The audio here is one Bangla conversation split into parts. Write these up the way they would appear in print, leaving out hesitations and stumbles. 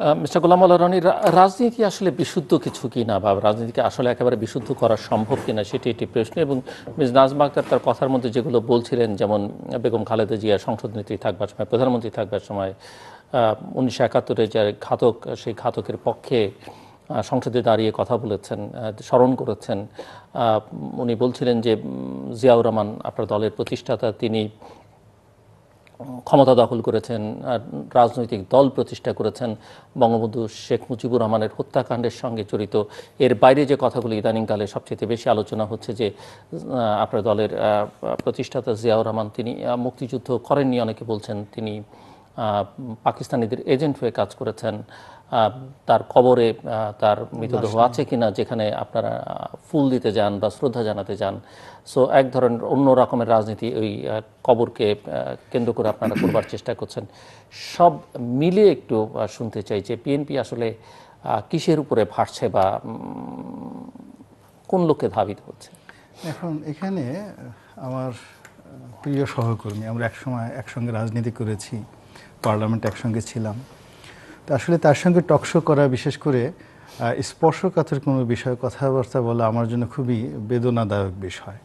মিস্টার গোলাম মাওলা রনি, রাজনীতি আসলে বিশুদ্ধ কিছু কিনা বা রাজনীতিকে আসলে একেবারে বিশুদ্ধ করা সম্ভব কিনা সেটি একটি প্রশ্ন। এবং মিস নাজমা আক্তার তার কথার মধ্যে যেগুলো বলছিলেন, যেমন বেগম খালেদা জিয়া সংসদ নেত্রী থাকবার সময়, প্রধানমন্ত্রী থাকবার সময় 1971-এ যে ঘাতক, সেই ঘাতকের পক্ষে সংসদে দাঁড়িয়ে কথা বলেছেন, স্মরণ করেছেন। উনি বলছিলেন যে জিয়াউর রহমান আপনার দলের প্রতিষ্ঠাতা, তিনি ক্ষমতা দখল করেছেন, রাজনৈতিক দল প্রতিষ্ঠা করেছেন, বঙ্গবন্ধু শেখ মুজিবুর রহমানের হত্যাকাণ্ডের সঙ্গে জড়িত। এর বাইরে যে কথাগুলো ইদানিংকালে সবচেয়ে বেশি আলোচনা হচ্ছে যে আপনার দলের প্রতিষ্ঠাতা জিয়াউর রহমান, তিনি মুক্তিযুদ্ধ করেননি, অনেকে বলছেন তিনি পাকিস্তানিদের এজেন্ট হয়ে কাজ করেছেন। তার কবরে তার মৃতদেহ আছে কিনা, যেখানে আপনারা ফুল দিতে যান বা শ্রদ্ধা জানাতে যান। সো এক ধরনের অন্য রকমের রাজনীতি ওই কবরকে কেন্দ্র করে আপনারা করবার চেষ্টা করছেন। সব মিলে একটু শুনতে চাই যে বিএনপি আসলে কিসের উপরে ভাসছে বা কোন লোককে ধাবিত হচ্ছে। এখন এখানে আমার প্রিয় সহকর্মী, আমরা একসময় একসঙ্গে রাজনীতি করেছি, পার্লামেন্টে একসঙ্গে ছিলাম। তো আসলে তার সঙ্গে টকশো করা, বিশেষ করে স্পর্শকাতর কোনো বিষয়ে কথাবার্তা বলা আমার জন্য খুবই বেদনাদায়ক বিষয়।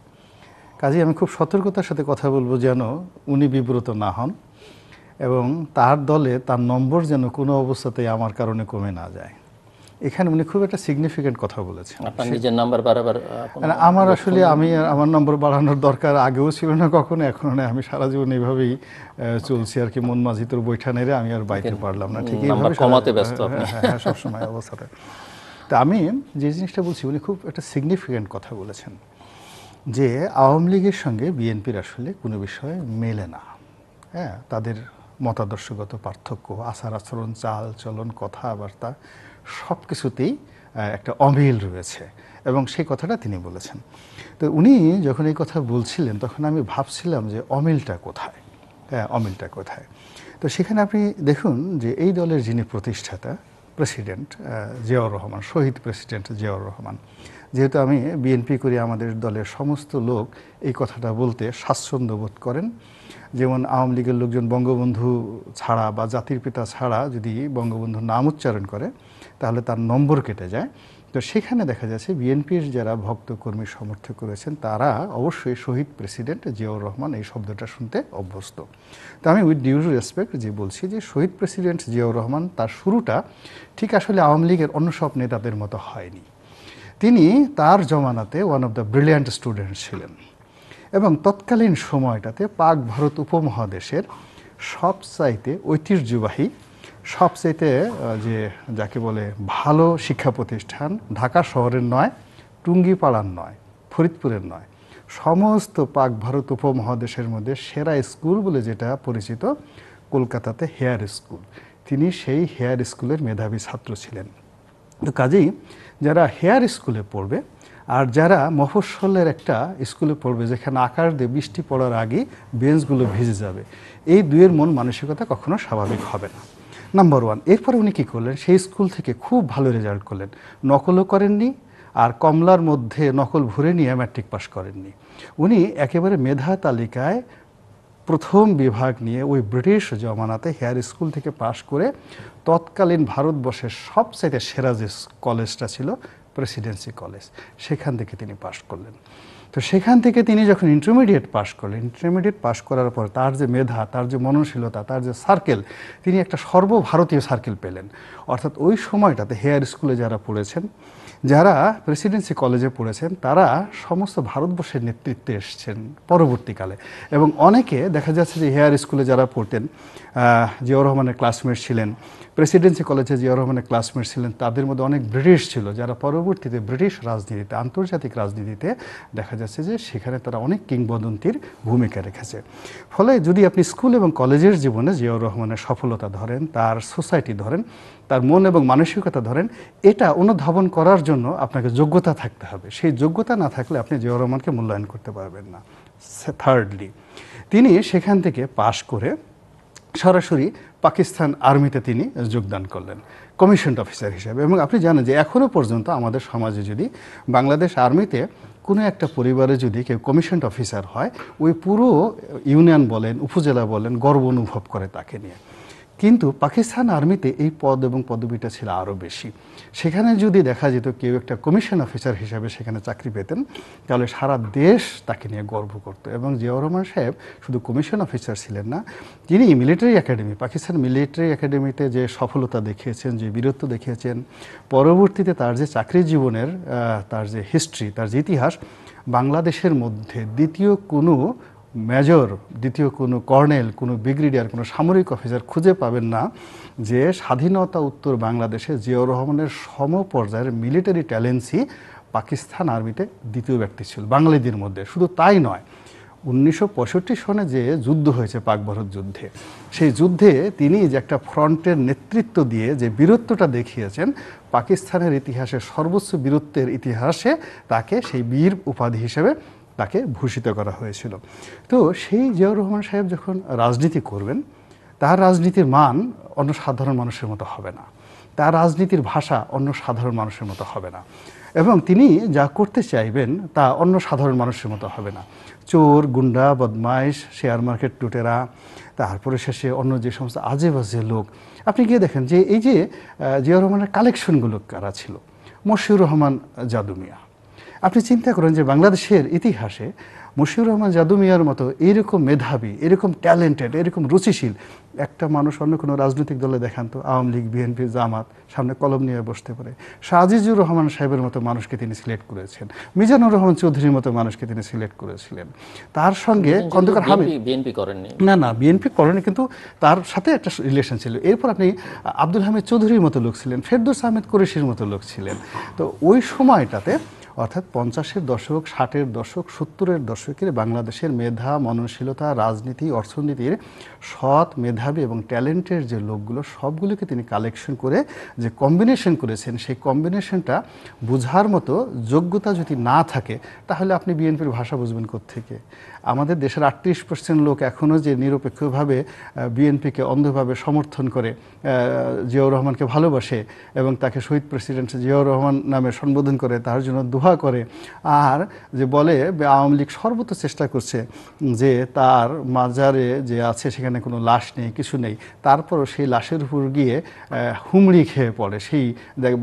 কাজেই আমি খুব সতর্কতার সাথে কথা বলবো যেন উনি বিব্রত না হন এবং তার দলে তার নম্বর যেন কোনো অবস্থাতেই আমার কারণে কমে না যায়। এখানে উনি খুব একটা সিগনিফিক্যান্ট কথা বলেছেন। আপনার নিজের নাম্বার বারবার আমার আসলে আমার নম্বর বাড়ানোর দরকার আগেও ছিল না কখনো, এখনো না। আমি সারা জীবন এইভাবেই চলছি আর কি, মন মাঝি তোর বৈঠা নেড়ে আমি আর বাইতে পারলাম না, ঠিক এইভাবে কমাতে ব্যস্ত আপনি। হ্যাঁ, সবসময় অবস্থাটা। তা আমি যে জিনিসটা বলছি, উনি খুব একটা সিগনিফিক্যান্ট কথা বলেছেন যে আওয়ামী লীগের সঙ্গে বিএনপির আসলে কোনো বিষয়ে মেলে না। হ্যাঁ, তাদের মতাদর্শগত পার্থক্য, আচার আচরণ, চাল চলন, কথাবার্তা সব কিছুতেই একটা অমিল রয়েছে এবং সেই কথাটা তিনি বলেছেন। তো উনি যখন এই কথা বলছিলেন তখন আমি ভাবছিলাম যে অমিলটা কোথায়, হ্যাঁ অমিলটা কোথায়। তো সেখানে আপনি দেখুন যে এই দলের যিনি প্রতিষ্ঠাতা, প্রেসিডেন্ট জিয়াউর রহমান, শহীদ প্রেসিডেন্ট জিয়াউর রহমান, যেহেতু আমি বিএনপি করি, আমাদের দলের সমস্ত লোক এই কথাটা বলতে স্বাচ্ছন্দ্য বোধ করেন। যেমন আওয়ামী লীগের লোকজন বঙ্গবন্ধু ছাড়া বা জাতির পিতা ছাড়া যদি বঙ্গবন্ধুর নাম উচ্চারণ করে তাহলে তার নম্বর কেটে যায়। তো সেখানে দেখা যাচ্ছে বিএনপির যারা ভক্ত কর্মী সমর্থক করেছেন তারা অবশ্যই শহীদ প্রেসিডেন্ট জিয়াউর রহমান এই শব্দটা শুনতে অভ্যস্ত। তো আমি উইথ ডিউ রেসপেক্ট যে বলছি যে শহীদ প্রেসিডেন্ট জিয়াউর রহমান, তার শুরুটা ঠিক আসলে আওয়ামী লীগের অন্য সব নেতাদের মতো হয়নি। তিনি তার জমানাতে one of the brilliant student ছিলেন এবং তৎকালীন সময়টাতে পাক ভারত উপমহাদেশের সবচাইতে ঐতিহ্যবাহী, সবচাইতে যে যাকে বলে ভালো শিক্ষা প্রতিষ্ঠান, ঢাকা শহরের নয়, টুঙ্গিপাড়ার নয়, ফরিদপুরের নয়, সমস্ত পাক ভারত উপমহাদেশের মধ্যে সেরা স্কুল বলে যেটা পরিচিত কলকাতাতে হেয়ার স্কুল, তিনি সেই হেয়ার স্কুলের মেধাবী ছাত্র ছিলেন। তো কাজেই যারা হেয়ার স্কুলে পড়বে আর যারা মফস্বলের একটা স্কুলে পড়বে যেখানে আকার দিয়ে বৃষ্টি পড়ার আগে বেঞ্চগুলো ভিজে যাবে, এই দুয়ের মন মানসিকতা কখনো স্বাভাবিক হবে না, নাম্বার ওয়ান। এরপরে উনি কী করলেন, সেই স্কুল থেকে খুব ভালো রেজাল্ট করলেন, নকলও করেননি আর কমলার মধ্যে নকল ভরে নিয়ে ম্যাট্রিক পাস করেননি। উনি একেবারে মেধা তালিকায় প্রথম বিভাগ নিয়ে ওই ব্রিটিশ জমানাতে হেয়ার স্কুল থেকে পাশ করে তৎকালীন ভারতবর্ষের সবচাইতে সেরা যে কলেজটা ছিল প্রেসিডেন্সি কলেজ, সেখান থেকে তিনি পাশ করলেন। তো সেখান থেকে তিনি যখন ইন্টারমিডিয়েট পাশ করলেন, ইন্টারমিডিয়েট পাশ করার পর তার যে মেধা, তার যে মননশীলতা, তার যে সার্কেল, তিনি একটা সর্বভারতীয় সার্কেল পেলেন। অর্থাৎ ওই সময়টাতে হেয়ার স্কুলে যারা পড়েছেন, যারা প্রেসিডেন্সি কলেজে পড়েছেন, তারা সমস্ত ভারতবর্ষের নেতৃত্বে এসছেন পরবর্তীকালে। এবং অনেকে দেখা যাচ্ছে যে হেয়ার স্কুলে যারা পড়তেন, জিয়াউর রহমানের ক্লাসমেট ছিলেন, প্রেসিডেন্সি কলেজে জিয়াউর রহমানের ক্লাসমেট ছিলেন, তাদের মধ্যে অনেক ব্রিটিশ ছিল যারা পরবর্তীতে ব্রিটিশ রাজনীতিতে, আন্তর্জাতিক রাজনীতিতে দেখা যাচ্ছে যে সেখানে তারা অনেক কিংবদন্তির ভূমিকা রেখেছে। ফলে যদি আপনি স্কুল এবং কলেজের জীবনে জিয়াউর রহমানের সফলতা ধরেন, তার সোসাইটি ধরেন, তার মন এবং মানসিকতা ধরেন, এটা অনুধাবন করার জন্য আপনাকে যোগ্যতা থাকতে হবে। সেই যোগ্যতা না থাকলে আপনি জিয়াউর রহমানকে মূল্যায়ন করতে পারবেন না। থার্ডলি, তিনি সেখান থেকে পাশ করে সরাসরি পাকিস্তান আর্মিতে তিনি যোগদান করলেন কমিশনড অফিসার হিসেবে। এবং আপনি জানেন যে এখনও পর্যন্ত আমাদের সমাজে যদি বাংলাদেশ আর্মিতে কোনো একটা পরিবারে যদি কেউ কমিশনড অফিসার হয়, ওই পুরো ইউনিয়ন বলেন, উপজেলা বলেন, গর্ব অনুভব করে তাকে নিয়ে। কিন্তু পাকিস্তান আর্মিতে এই পদ এবং পদবিটা ছিল আরও বেশি। সেখানে যদি দেখা যেত কেউ একটা কমিশন অফিসার হিসাবে সেখানে চাকরি পেতেন, তাহলে সারা দেশ তাকে নিয়ে গর্ব করত। এবং জিয়াউর রহমান সাহেব শুধু কমিশন অফিসার ছিলেন না, তিনি মিলিটারি একাডেমি, পাকিস্তান মিলিটারি একাডেমিতে যে সফলতা দেখিয়েছেন, যে বীরত্ব দেখিয়েছেন, পরবর্তীতে তার যে চাকরি জীবনের তার যে হিস্ট্রি, তার যে ইতিহাস, বাংলাদেশের মধ্যে দ্বিতীয় কোনো মেজর, দ্বিতীয় কোনো কর্নেল, কোনো ব্রিগেডিয়ার, কোনো সামরিক অফিসার খুঁজে পাবেন না যে স্বাধীনতা উত্তর বাংলাদেশে জিয়াউর রহমানের সমপর্যায়ের মিলিটারি ট্যালেন্সি পাকিস্তান আর্মিতে দ্বিতীয় ব্যক্তি ছিল বাঙালিদের মধ্যে। শুধু তাই নয়, 1965 সনে যে যুদ্ধ হয়েছে পাক ভারত যুদ্ধে, সেই যুদ্ধে তিনি যে একটা ফ্রন্টের নেতৃত্ব দিয়ে যে বীরত্বটা দেখিয়েছেন, পাকিস্তানের ইতিহাসে সর্বোচ্চ বীরত্বের ইতিহাসে তাকে সেই বীর উপাধি হিসেবে তাকে ভূষিত করা হয়েছিল। তো সেই জিয়াউর রহমান সাহেব যখন রাজনীতি করবেন, তার রাজনীতির মান অন্য সাধারণ মানুষের মতো হবে না, তার রাজনীতির ভাষা অন্য সাধারণ মানুষের মতো হবে না, এবং তিনি যা করতে চাইবেন তা অন্য সাধারণ মানুষের মতো হবে না। চোর, গুন্ডা, বদমাইশ, শেয়ার মার্কেট লুটেরা, তারপরে শেষে অন্য যে সমস্ত আজে বাজে লোক, আপনি গিয়ে দেখেন যে এই যে জিয়াউর রহমানের কালেকশনগুলো কারা ছিল। মশিউর রহমান জাদু মিয়া, আপনি চিন্তা করেন যে বাংলাদেশের ইতিহাসে মশিউর রহমান জাদু মিয়ার মতো এরকম মেধাবী, এরকম ট্যালেন্টেড, এরকম রুচিশীল একটা মানুষ অন্য কোনো রাজনৈতিক দলে দেখান তো, আওয়ামী লীগ, বিএনপি, জামাত সামনে কলম নিয়ে বসতে পারে। আজিজুর রহমান সাহেবের মতো মানুষকে তিনি সিলেক্ট করেছেন, মিজানুর রহমান চৌধুরীর মতো মানুষকে তিনি সিলেক্ট করেছিলেন। তার সঙ্গে খন্দকার হামিদ, বিএনপি করেননি, না বিএনপি করেনি, কিন্তু তার সাথে একটা রিলেশন ছিল। এরপর আপনি আব্দুল হামিদ চৌধুরীর মতো লোক ছিলেন, ফেরদৌস আহমেদ কুরেশির মতো লোক ছিলেন। তো ওই সময়টাতে অর্থাৎ 50-এর দশক, 60-এর দশক, 70-এর দশকের বাংলাদেশের মেধা, মননশীলতা, রাজনীতি, অর্থনীতির সৎ, মেধাবী এবং ট্যালেন্টের যে লোকগুলো, সবগুলোকে তিনি কালেকশন করে যে কম্বিনেশন করেছেন, সেই কম্বিনেশনটা বোঝার মতো যোগ্যতা যদি না থাকে, তাহলে আপনি বিএনপির ভাষা বুঝবেন কোত্থেকে? আমাদের দেশের 38% লোক এখনও যে নিরপেক্ষভাবে বিএনপিকে অন্ধভাবে সমর্থন করে, জিয়াউর রহমানকে ভালোবাসে এবং তাকে শহীদ প্রেসিডেন্ট জিয়াউর রহমান নামে সম্বোধন করে, তার জন্য দোয়া করে, আর যে বলে আওয়ামী লীগ সর্বত চেষ্টা করছে যে তার মাজারে যে আছে সেখানে কোনো লাশ নেই, কিছু নেই, তারপরও সেই লাশের উপর গিয়ে হুমড়ি খেয়ে পড়ে, সেই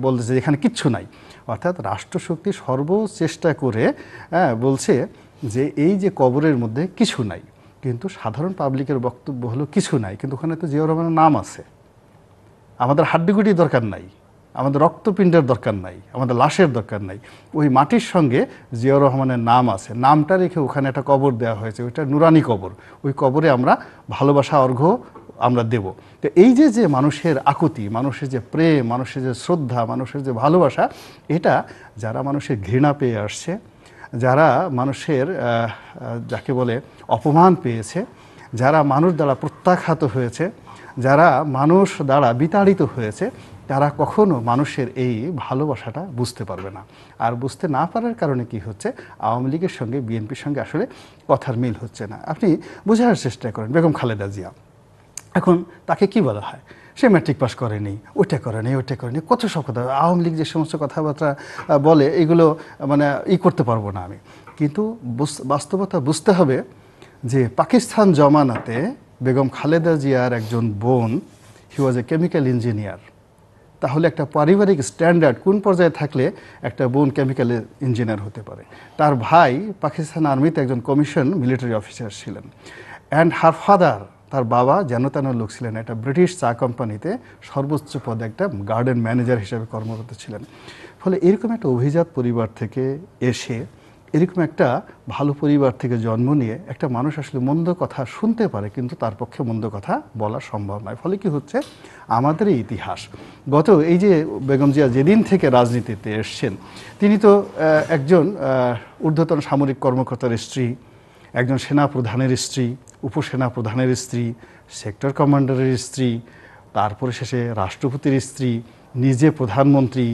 বলতেছে যে এখানে কিচ্ছু নাই। অর্থাৎ রাষ্ট্রশক্তি সর্বচেষ্টা করে বলছে যে এই যে কবরের মধ্যে কিছু নাই, কিন্তু সাধারণ পাবলিকের বক্তব্য হলো কিছু নাই, কিন্তু ওখানে তো জিয়াউর রহমানের নাম আছে। আমাদের হাড্ডিগুটি দরকার নাই, আমাদের রক্তপিণ্ডের দরকার নাই, আমাদের লাশের দরকার নাই, ওই মাটির সঙ্গে জিয়াউর রহমানের নাম আছে, নামটা রেখে ওখানে একটা কবর দেওয়া হয়েছে, ওইটা নুরানি কবর, ওই কবরে আমরা ভালোবাসা অর্ঘ্য আমরা দেব। তো এই যে মানুষের আকুতি, মানুষের যে প্রেম, মানুষের যে শ্রদ্ধা, মানুষের যে ভালোবাসা, এটা যারা মানুষের ঘৃণা পেয়ে আসছে, যারা মানুষের যাকে বলে অপমান পেয়েছে, যারা মানুষ দ্বারা প্রত্যাখ্যাত হয়েছে, যারা মানুষ দ্বারা বিতাড়িত হয়েছে, তারা কখনো মানুষের এই ভালোবাসাটা বুঝতে পারবে না। আর বুঝতে না পারার কারণে কি হচ্ছে, আওয়ামী লীগের সঙ্গে বিএনপির সঙ্গে আসলে কথার মিল হচ্ছে না। আপনি বোঝার চেষ্টা করেন বেগম খালেদা জিয়া, এখন তাকে কি বলা হয়, সে ম্যাট্রিক পাস করেনি, ওইটা করেনি, ওইটা করেনি, কত সব কথা। আওয়ামী লীগ যে সমস্ত কথাবার্তা বলে, এগুলো মানে করতে পারবো না আমি, কিন্তু বাস্তবতা বুঝতে হবে যে পাকিস্তান জমানাতে বেগম খালেদা জিয়ার একজন বোন, হি ওয়াজ এ কেমিক্যাল ইঞ্জিনিয়ার। তাহলে একটা পারিবারিক স্ট্যান্ডার্ড কোন পর্যায়ে থাকলে একটা বোন কেমিক্যাল ইঞ্জিনিয়ার হতে পারে? তার ভাই পাকিস্তান আর্মিতে একজন কমিশন মিলিটারি অফিসার ছিলেন, অ্যান্ড হার ফাদার, তার বাবা যেন তেন লোক ছিলেন, একটা ব্রিটিশ চা কোম্পানিতে সর্বোচ্চ পদে একটা গার্ডেন ম্যানেজার হিসেবে কর্মরত ছিলেন। ফলে এরকম একটা অভিজাত পরিবার থেকে এসে, এরকম একটা ভালো পরিবার থেকে জন্ম নিয়ে একটা মানুষ আসলে মন্দ কথা শুনতে পারে, কিন্তু তার পক্ষে মন্দ কথা বলা সম্ভব নয়। ফলে কি হচ্ছে, আমাদের এই ইতিহাস গত এই যে বেগম জিয়া যেদিন থেকে রাজনীতিতে এসছেন, তিনি তো একজন ঊর্ধ্বতন সামরিক কর্মকর্তার স্ত্রী, একজন সেনা প্রধানের স্ত্রী, উপসেনা প্রধানের স্ত্রী, সেক্টর কমান্ডারের স্ত্রী, তারপরে শেষে রাষ্ট্রপতির স্ত্রী, নিজে প্রধানমন্ত্রী,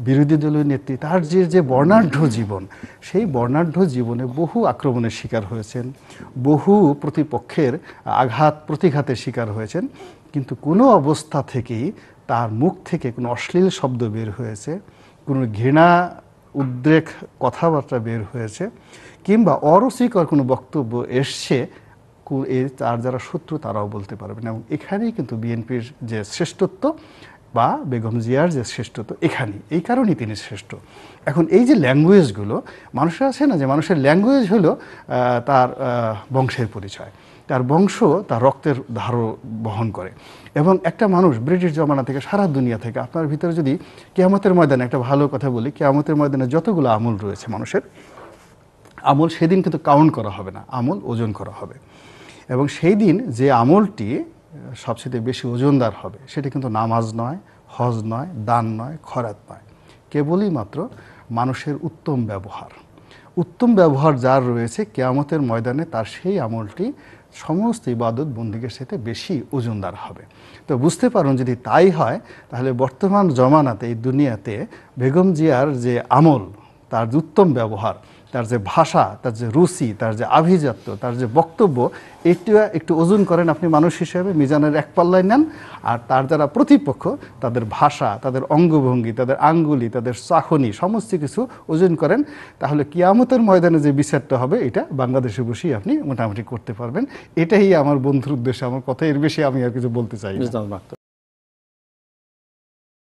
বিরোধী দলীয় নেত্রী। তার যে বর্ণাঢ্য জীবন, সেই বর্ণাঢ্য জীবনে বহু আক্রমণের শিকার হয়েছেন, বহু প্রতিপক্ষের আঘাত প্রতিঘাতের শিকার হয়েছেন, কিন্তু কোনো অবস্থা থেকেই তার মুখ থেকে কোনো অশ্লীল শব্দ বের হয়েছে, কোনো ঘৃণা উদ্রেক কথাবার্তা বের হয়েছে, কিংবা অরুচিকর কোনো বক্তব্য এসছে, তার যারা শত্রু তারাও বলতে পারবেন। এবং এখানেই কিন্তু বিএনপির যে শ্রেষ্ঠত্ব বা বেগম জিয়ার যে শ্রেষ্ঠত্ব এখানেই, এই কারণেই তিনি শ্রেষ্ঠ। এখন এই যে ল্যাঙ্গুয়েজগুলো, মানুষের আছে না যে মানুষের ল্যাঙ্গুয়েজ হলো তার বংশের পরিচয়, তার বংশ তার রক্তের ধারও বহন করে। এবং একটা মানুষ ব্রিটিশ জমানা থেকে সারা দুনিয়া থেকে আপনার ভিতরে যদি কিয়ামতের ময়দানে, একটা ভালো কথা বলি, কিয়ামতের ময়দানে যতগুলো আমল রয়েছে মানুষের, আমল সেদিন কিন্তু কাউন্ট করা হবে না, আমল ওজন করা হবে। এবং সেই দিন যে আমলটি সবচেয়ে বেশি ওজনদার হবে সেটা কিন্তু নামাজ নয়, হজ নয়, দান নয়, খরাত নয়, কেবলই মাত্র মানুষের উত্তম ব্যবহার। উত্তম ব্যবহার যার রয়েছে কিয়ামতের ময়দানে তার সেই আমলটি সমস্ত ইবাদত বন্দিগের সাথে বেশি ওজনদার হবে। তো বুঝতে পারুন যদি তাই হয় তাহলে বর্তমান জমানাতে এই দুনিয়াতে বেগম জিয়ার যে আমল, তার যে উত্তম ব্যবহার, তার যে ভাষা, তার যে রুচি, তার যে আভিজাত্য, তার যে বক্তব্য, এটা একটু ওজন করেন আপনি মানুষ হিসেবে, মিজানের এক পাল্লায় নেন। আর তার যারা প্রতিপক্ষ, তাদের ভাষা, তাদের অঙ্গভঙ্গি, তাদের আঙ্গুলি, তাদের চাহনি, সমস্ত কিছু ওজন করেন, তাহলে কিয়ামতের ময়দানে যে বিচারটা হবে এটা বাংলাদেশে বসেই আপনি মোটামুটি করতে পারবেন। এটাই আমার বন্ধুর উদ্দেশ্যে আমার কথা, এর বেশি আমি আর কিছু বলতে চাই না।